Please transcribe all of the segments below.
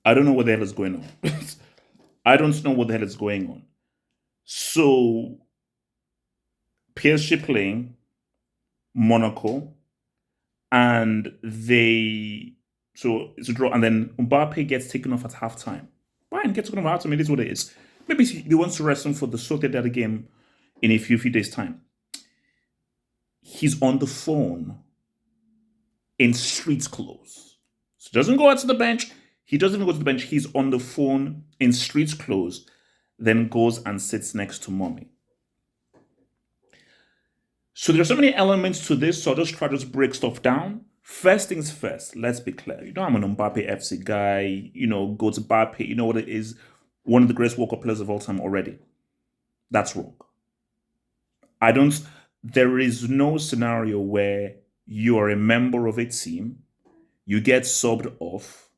I don't know what the hell is going on. I don't know what the hell is going on. So PSG playing Monaco, and it's a draw, and then Mbappe gets taken off at halftime. Fine, gets taken off at halftime. It is what it is. Maybe he wants to rest him for the Sociedad game in a few days' time. He's on the phone in street clothes. So he doesn't go out to the bench. He doesn't even go to the bench. He's on the phone in street clothes, then goes and sits next to mommy. So there's so many elements to this, so I'll just try to break stuff down. First things first, let's be clear. I'm an Mbappe FC guy, go to Mbappe, you know what it is, one of the greatest World Cup players of all time already. That's wrong. There is no scenario where you are a member of a team, you get subbed off,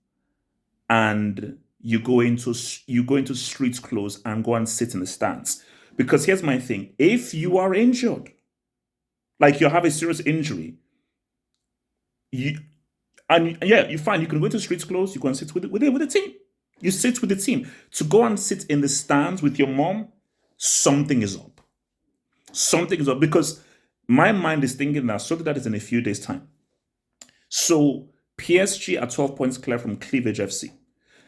and you go into street clothes and go and sit in the stands. Because here's my thing: if you are injured, like you have a serious injury, you're fine. You can go into street clothes. You can sit with the team. You sit with the team. To go and sit in the stands with your mom, something is up. Something is up, because my mind is thinking that is in a few days' time. So PSG are 12 points clear from Cleavage FC.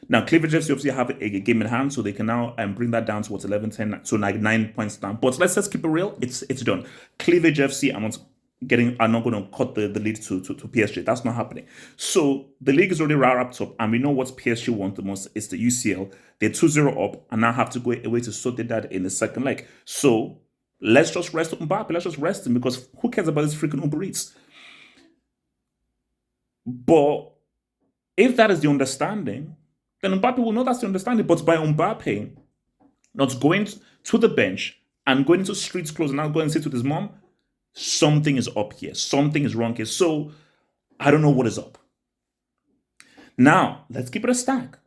Now, Cleavage FC obviously have a game in hand, so they can now bring that down to 11, 10, so like 9 points down. But let's keep it real. It's done. Cleavage FC are not going to cut the lead to PSG. That's not happening. So the league is already wrapped up, and we know what PSG want the most is the UCL. They're 2-0 up, and now have to go away to Sociedad in the second leg. So let's just rest Mbappe. Let's just rest him, because who cares about this freaking Uber Eats? But if that is the understanding, then Mbappe will know that's the understanding. But by Mbappe not going to the bench and going into street clothes and now going and sit with his mom, something is up here. Something is wrong here. So I don't know what is up. Now, let's keep it a stack.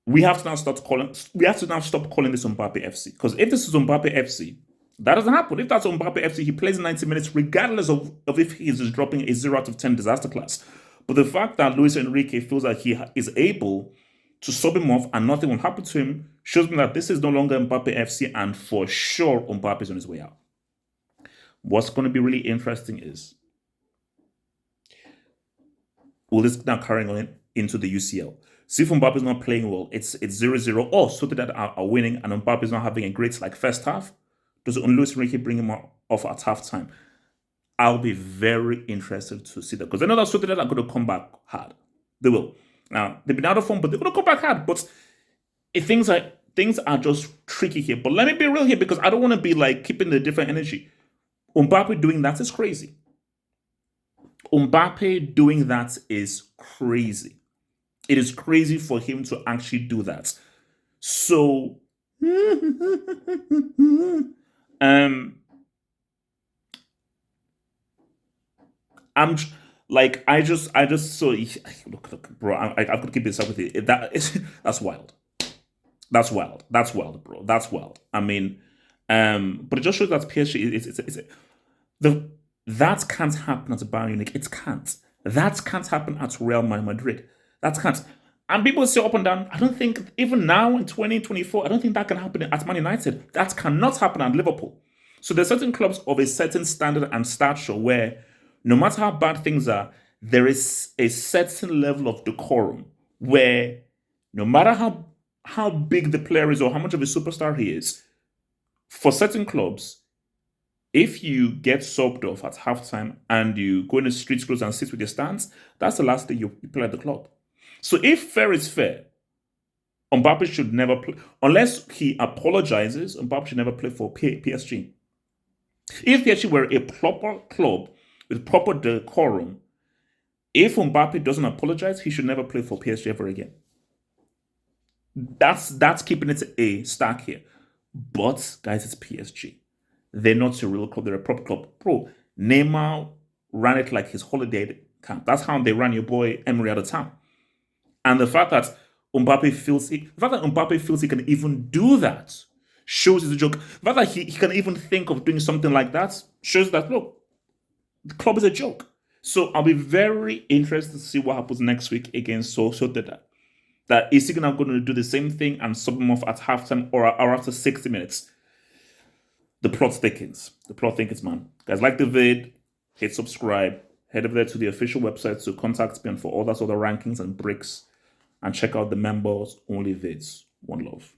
We have to now stop calling this Mbappe FC. Because if this is Mbappe FC, that doesn't happen. If that's Mbappe FC, he plays 90 minutes regardless of if he is dropping a 0 out of 10 disaster class. But the fact that Luis Enrique feels like he is able to sub him off and nothing will happen to him shows me that this is no longer Mbappe FC, and for sure Mbappe is on his way out. What's going to be really interesting is, will this now carrying on into the UCL? See if Mbappe is not playing well, it's 0-0, or so that are winning and Mbappe is not having a great first half. Does Luis Enrique bring him off at halftime? I'll be very interested to see that, because I know that Sociedad are going to come back hard. They will. Now, they've been out of form, but they're going to come back hard. But things are just tricky here. But let me be real here, because I don't want to be keeping the different energy. Mbappe doing that is crazy. Mbappe doing that is crazy. It is crazy for him to actually do that. So, I just so look, bro. I could keep this up with you. That's wild. That's wild, bro. That's wild. I mean, but it just shows that PSG that can't happen at Bayern Munich. It can't. That can't happen at Real Madrid. That can't. And people say up and down. I don't think even now in 2024, I don't think that can happen at Man United. That cannot happen at Liverpool. So there's certain clubs of a certain standard and stature where, no matter how bad things are, there is a certain level of decorum where, no matter how big the player is or how much of a superstar he is, for certain clubs, if you get subbed off at halftime and you go in the street clothes and sit with your stands, that's the last day you play at the club. So if fair is fair, Mbappe should never play. Unless he apologizes, Mbappe should never play for PSG. If PSG were a proper club with proper decorum, if Mbappe doesn't apologize, he should never play for PSG ever again. That's keeping it a stack here. But guys, it's PSG. They're not a real club. They're a proper club. Bro, Neymar ran it like his holiday camp. That's how they ran your boy Emery out of town. And the fact that Mbappe feels he can even do that shows it's a joke. The fact that he can even think of doing something like that shows that, look, the club is a joke. So I'll be very interested to see what happens next week against Sociedad. that is he now going to do the same thing and sub him off at halftime or after 60 minutes? The plot thickens. The plot thickens, man. Guys, like the vid, hit subscribe, head over there to the official website to contact me and for all that other rankings and breaks, and check out the members only vids. One love.